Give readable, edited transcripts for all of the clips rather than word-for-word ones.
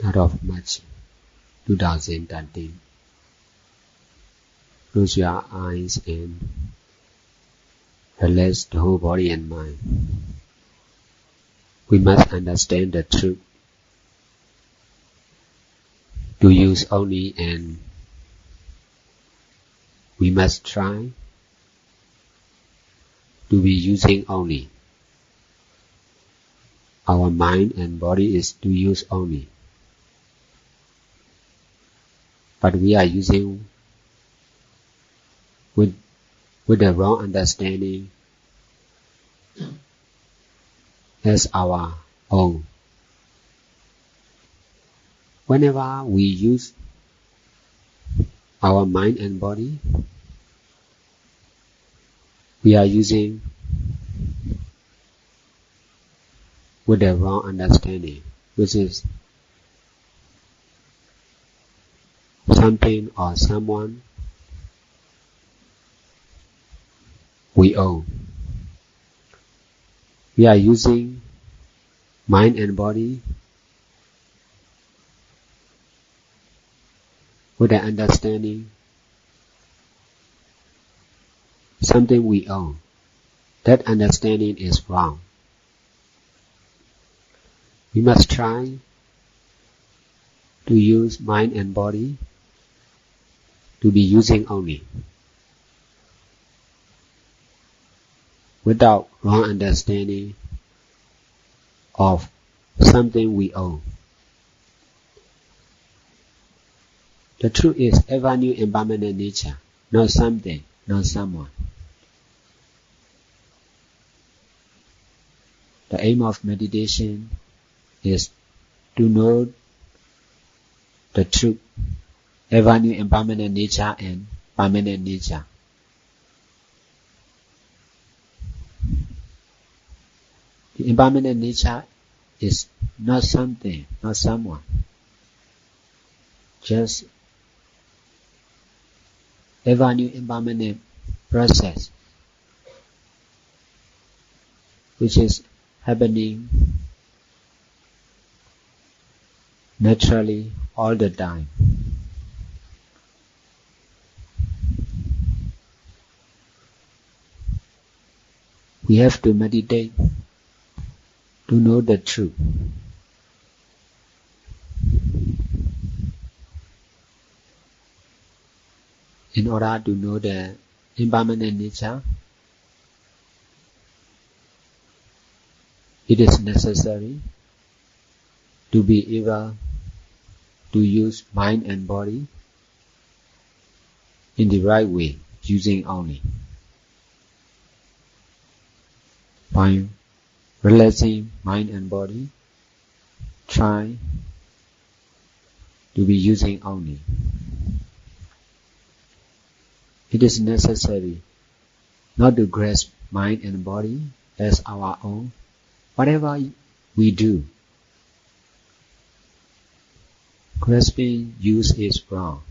out of March 2013. Close your eyes and relax the whole body and mind. We must understand the truth to use only, and we must try to be using only. Our mind and body is to use only. But we are using with the wrong understanding as our own. Whenever we use our mind and body, we are using with the wrong understanding, which is something or someone we own. We are using mind and body with the understanding something we own. That understanding is wrong. We must try to use mind and body to be using only, without wrong understanding of something we own. The truth is ever new impermanent nature, not something, not someone. The aim of meditation is to know the truth, ever new impermanent nature and permanent nature. The impermanent nature is not something, not someone. Just ever new impermanent process which is happening naturally all the time. We have to meditate to know the truth. In order to know the impermanent nature, it is necessary to be able to use mind and body in the right way, using only. By relaxing mind and body, try to be using only. It is necessary not to grasp mind and body as our own. Whatever we do, grasping use is wrong.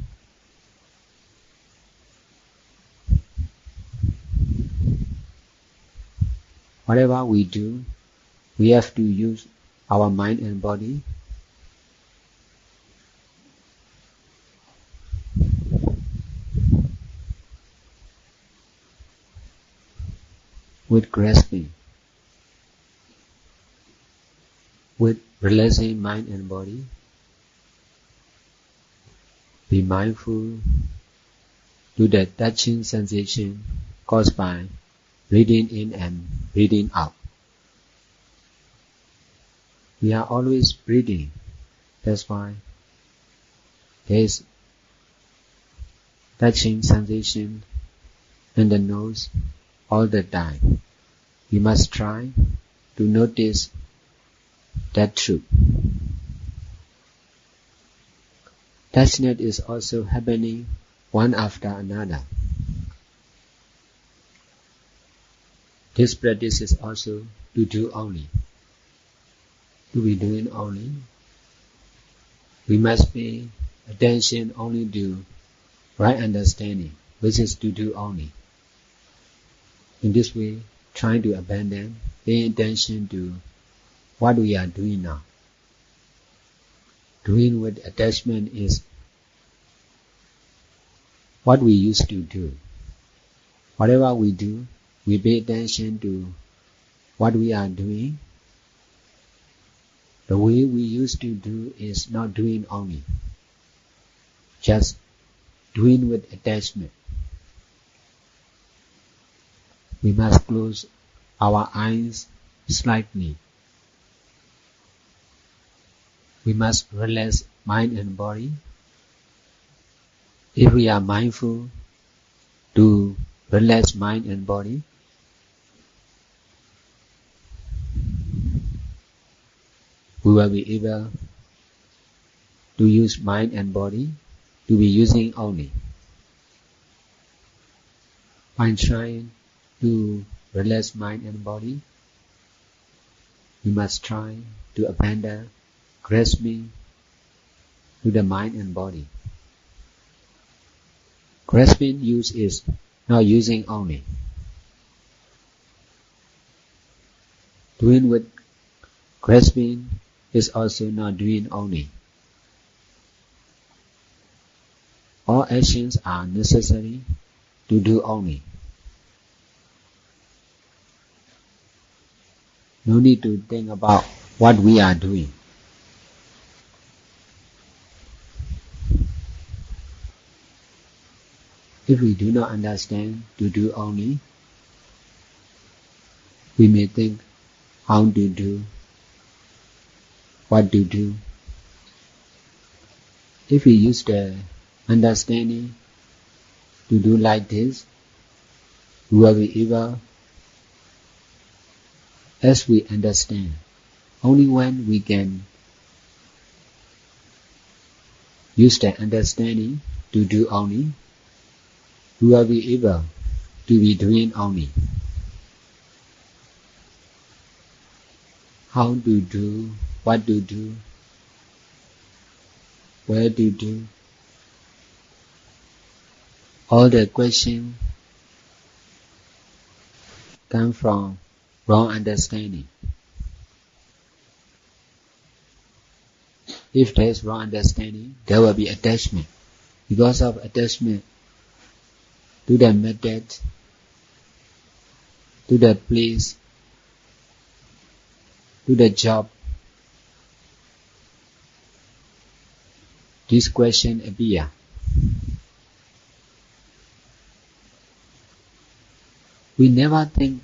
Whatever we do, we have to use our mind and body with grasping, with relaxing mind and body. Be mindful to the touching sensation caused by breathing in and breathing out. We are always breathing. That's why there is touching sensation in the nose all the time. We must try to notice that truth. Touchness is also happening one after another. This practice is also to do only. To be doing only. We must pay attention only to right understanding, which is to do only. In this way, trying to abandon, paying attention to what we are doing now. Doing with attachment is what we used to do. Whatever we do, we pay attention to what we are doing. The way we used to do is not doing only, just doing with attachment. We must close our eyes slightly. We must relax mind and body. If we are mindful to relax mind and body, we will be able to use mind and body to be using only. By trying to relax mind and body, we must try to abandon grasping to the mind and body. Grasping use is not using only. Doing with grasping is also not doing only. All actions are necessary to do only. No need to think about what we are doing. If we do not understand to do only, we may think how to do, what to do. If we use the understanding to do like this, we will be able, as we understand. Only when we can use the understanding to do only, we will be able to be doing only. How to do, what to do, where to do. All the questions come from wrong understanding. If there is wrong understanding, there will be attachment. Because of attachment to the method, to the place, to the job, this question appear. We never think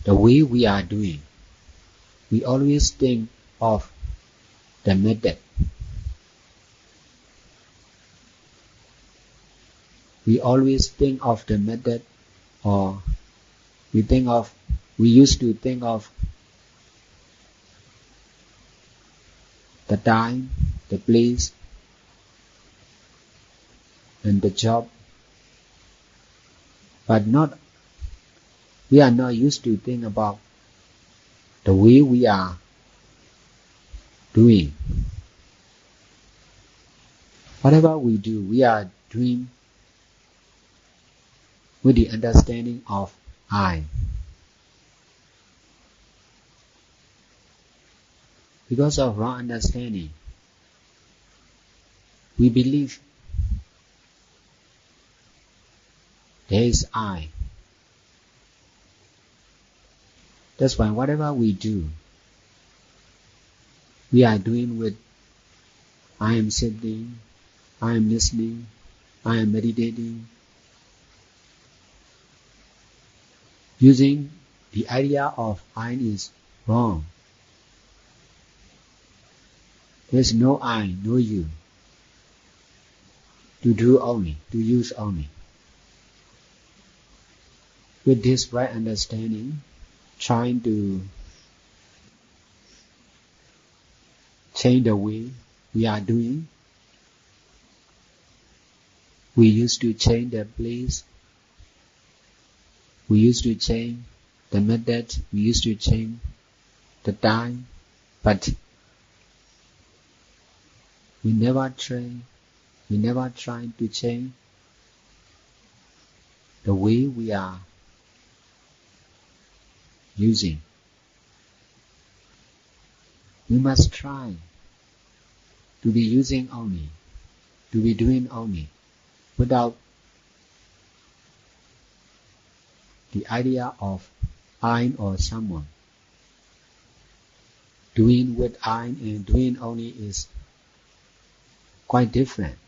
the way we are doing. We always think of the method. We always think of the method, or we used to think of the time, the place, and the job, but we are not used to think about the way we are doing. Whatever we do, we are doing with the understanding of I. Because of wrong understanding, we believe there is I. That's why whatever we do, we are doing with I am sitting, I am listening, I am meditating. Using the idea of I is wrong. There is no I, no you. To do only, to use only. With this right understanding, trying to change the way we are doing. We used to change the place. We used to change the method. We used to change the time. But we never try to change the way we are using. We must try to be using only, to be doing only, without the idea of I or someone. Doing with I and doing only is quite different.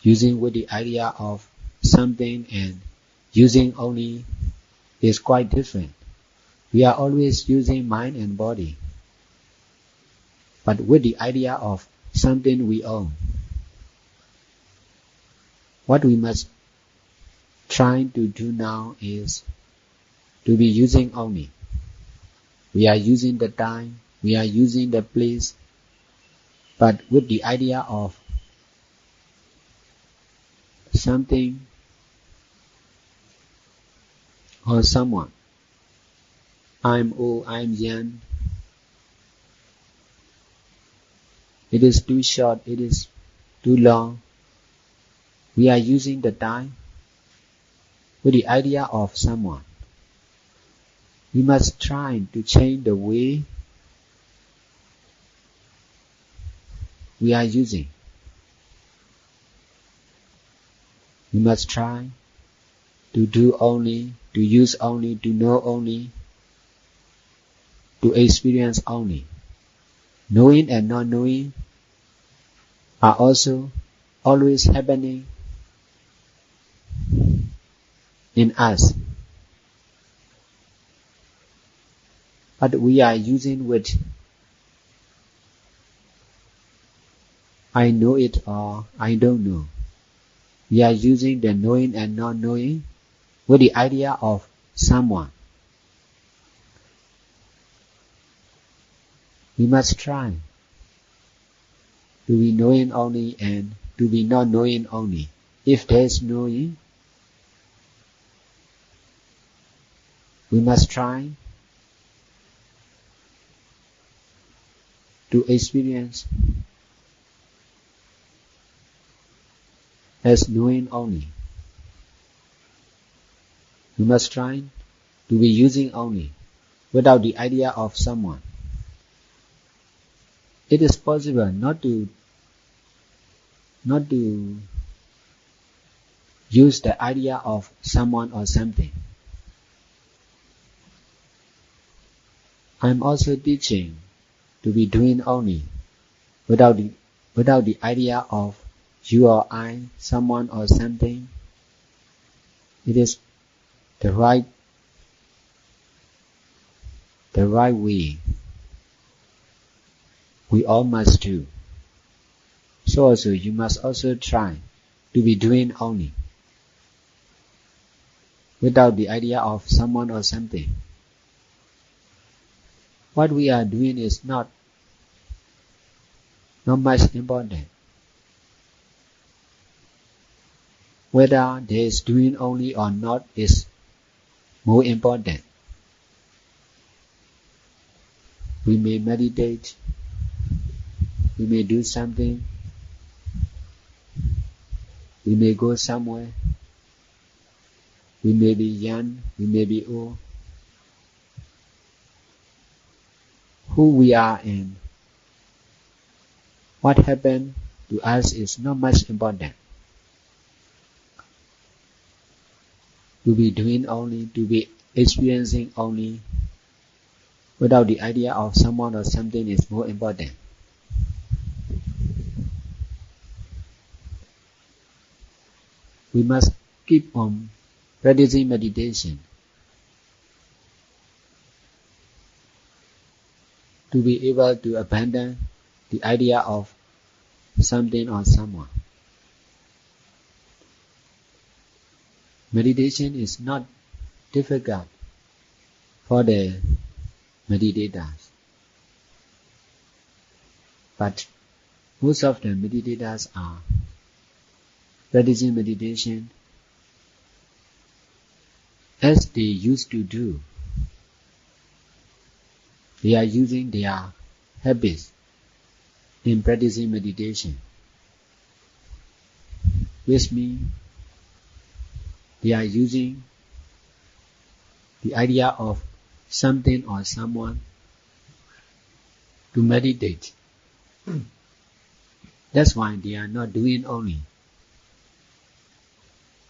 Using with the idea of something and using only is quite different. We are always using mind and body, but with the idea of something we own. What we must try to do now is to be using only. We are using the time, we are using the place, but with the idea of something or someone. I'm old, I'm young. It is too short, it is too long. We are using the time with the idea of someone. We must try to change the way we are using. We must try to do only, to use only, to know only, to experience only. Knowing and not knowing are also always happening in us. But we are using with I know it or I don't know. We are using the knowing and not knowing with the idea of someone. We must try to be knowing only and to be not knowing only. If there is knowing, we must try to experience as knowing only. We must try to be using only, without the idea of someone. It is possible not to use the idea of someone or something. I am also teaching to be doing only, without the idea of you or I, someone or something. It is the right way. We all must do. So also you must also try to be doing only, without the idea of someone or something. What we are doing is not much important. Whether there is doing only or not is more important. We may meditate, we may do something, we may go somewhere, we may be young, we may be old. Who we are and what happened to us is not much important. To be doing only, to be experiencing only, without the idea of someone or something is more important. We must keep on practicing meditation to be able to abandon the idea of something or someone. Meditation is not difficult for the meditators, but most of the meditators are practicing meditation as they used to do. They are using their habits in practicing meditation, which means they are using the idea of something or someone to meditate. That's why they are not doing only.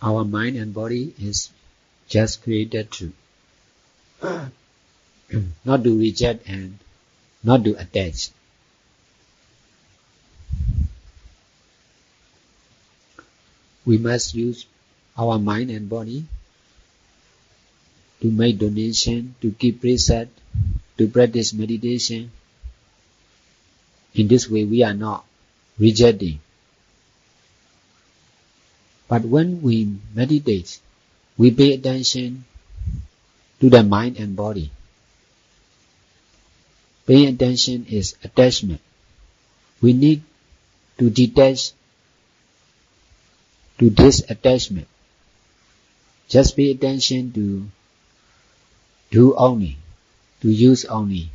Our mind and body is just created to not to reject and not to attach. We must use our mind and body to make donation, to keep precept, to practice meditation. In this way, we are not rejecting. But when we meditate, we pay attention to the mind and body. Paying attention is attachment. We need to detach to this attachment. Just pay attention to do only, to use only.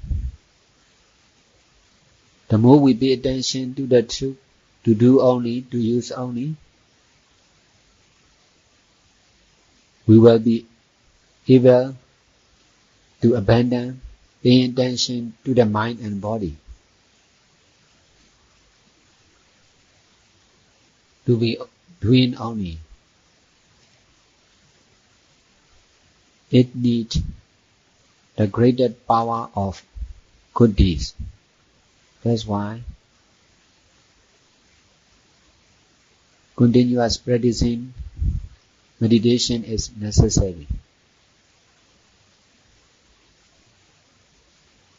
The more we pay attention to the truth, to do only, to use only, we will be able to abandon paying attention to the mind and body. To be doing only. It needs the greater power of good deeds. That's why continuous practicing meditation is necessary.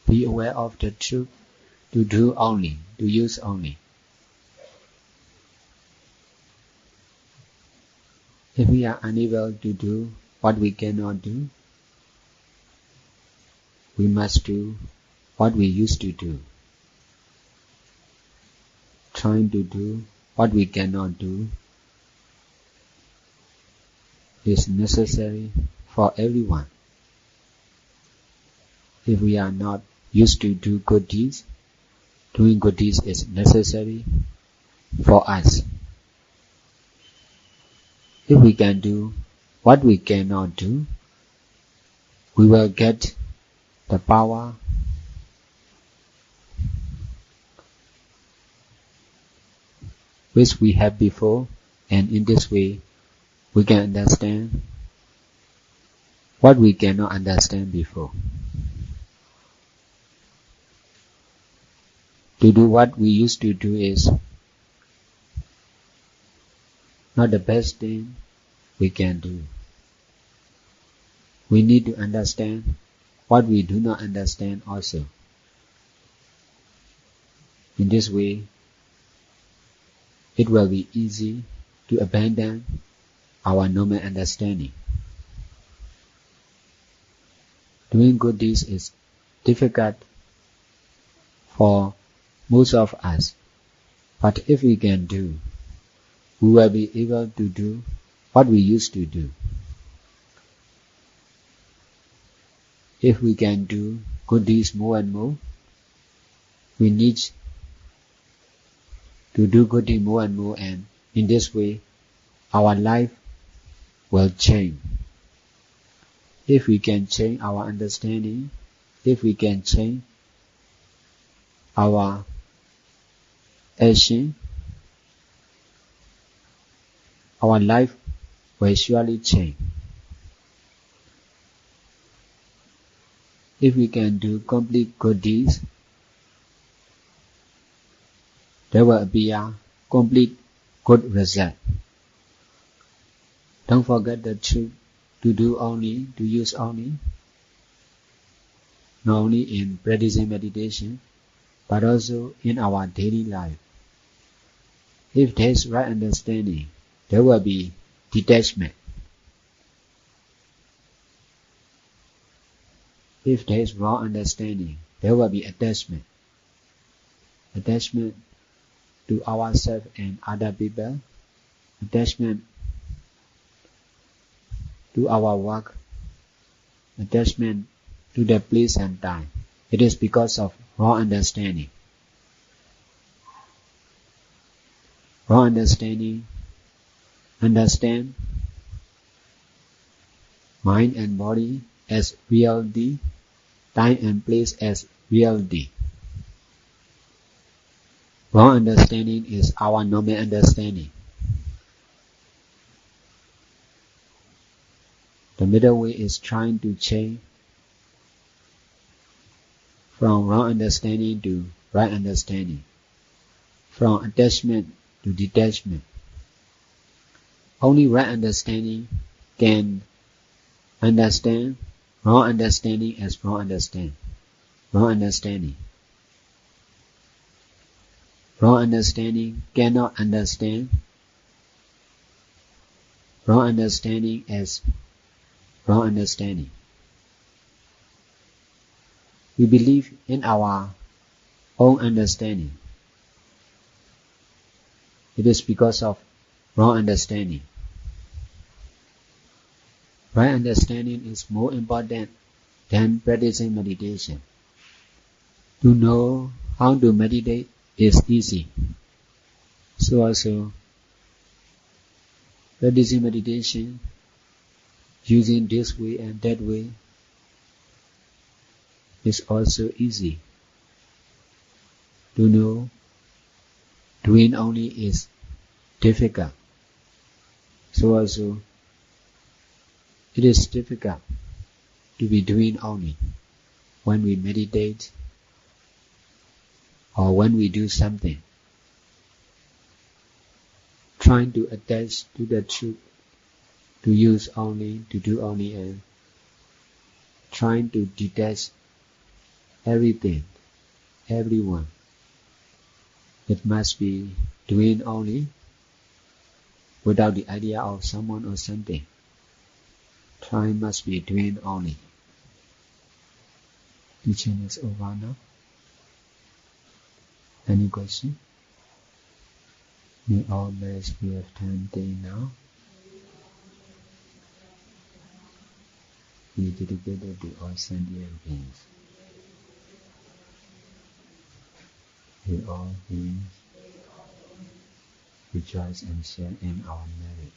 Be aware of the truth, to do only, to use only. If we are unable to do what we cannot do, we must do what we used to do. Trying to do what we cannot do is necessary for everyone. If we are not used to do good deeds, doing good deeds is necessary for us. If we can do what we cannot do, we will get the power which we had before, and in this way we can understand what we cannot understand before. To do what we used to do is not the best thing we can do. We need to understand what we do not understand also. In this way, it will be easy to abandon our normal understanding. Doing good deeds is difficult for most of us, but if we can do, we will be able to do what we used to do. If we can do good deeds more and more, we need to do good deeds more and more, and in this way, our life will change. If we can change our understanding, if we can change our action, our life will surely change. If we can do complete good deeds, there will be a complete good result. Don't forget the truth, to do only, to use only, not only in practicing meditation, but also in our daily life. If there is right understanding, there will be detachment. If there is wrong understanding, there will be attachment. Attachment to ourselves and other people, attachment to our work, attachment to the place and time. It is because of wrong understanding. Wrong understanding, understand mind and body as reality, time and place as reality. Wrong understanding is our normal understanding. The middle way is trying to change from wrong understanding to right understanding, from attachment to detachment. Only right understanding can understand wrong understanding as wrong understanding. Wrong understanding cannot understand wrong understanding as wrong understanding. We believe in our own understanding. It is because of wrong understanding. Right understanding is more important than practicing meditation. To know how to meditate is easy. So also, practicing meditation using this way and that way is also easy. To know doing only is difficult. So also, it is difficult to be doing only when we meditate or when we do something. Trying to attach to the truth, to use only, to do only, and trying to detach everything, everyone. It must be doing only without the idea of someone or something. Trying must be doing only. Teaching is over now. Any question? May all blessed we have time day now. Be dedicated to all sentient beings. We all beings rejoice and share in our merit.